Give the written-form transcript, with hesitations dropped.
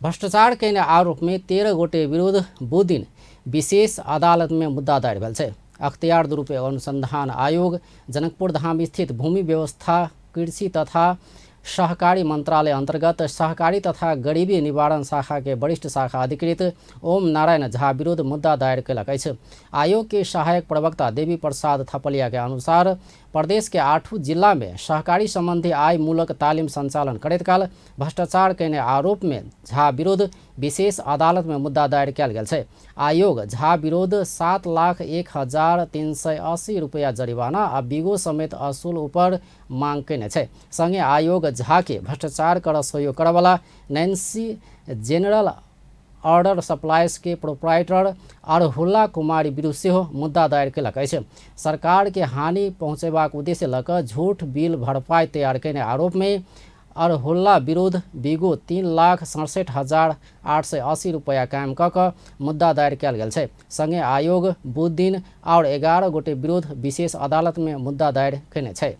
भ्रष्टाचार कयने आरोप में 13 गोटे विरुद्ध बुध दिन विशेष अदालत में मुद्दा दायर भेल छै। अख्तियार दुरुपयोग अनुसंधान आयोग जनकपुर धाम स्थित भूमि व्यवस्था कृषि तथा सहकारी मंत्रालय अंतर्गत सहकारी तथा गरीबी निवारण शाखा के वरिष्ठ शाखा अधिकृत ओम नारायण झा विरुद्ध मुद्दा दायर कयलक अछि। आयोग के सहायक प्रवक्ता देवी प्रसाद थपलिया के अनुसार प्रदेश के 8 जिला में सहकारी संबंधी आय मूलक तालीम संचालन करैत काल भ्रष्टाचार कयने आरोप में झा विरुद्ध विशेष अदालत में मुद्दा दायर कयल गेल छै। आयोग झा विरुद्ध 7,01,380 रुपया जरिवाना आ बिगो समेत असूल ऊपर मांग कयने छै। संगे आयोग झा के भ्रष्टाचार कर सहयोग करवाला नैन्सी जेनरल ऑर्डर सप्लाइज के प्रोप्राइटर अरहुल्ला कुमारी विरुद्ध सेहो मुद्दा दायर कयलक अछि। सरकार के हानि पहुँचेबाक उद्देश्य लऽ कऽ झूठ बिल भरपाई तैयार कयने आरोप में अरहुल्ला विरुद्ध बिगो 3,67,880 रुपया कायम कऽ कऽ मुद्दा दायर कयल गेल छै। संगे आयोग बुध दिन और 11 गोटे विरुद्ध विशेष अदालत में मुद्दा दायर कयने छै।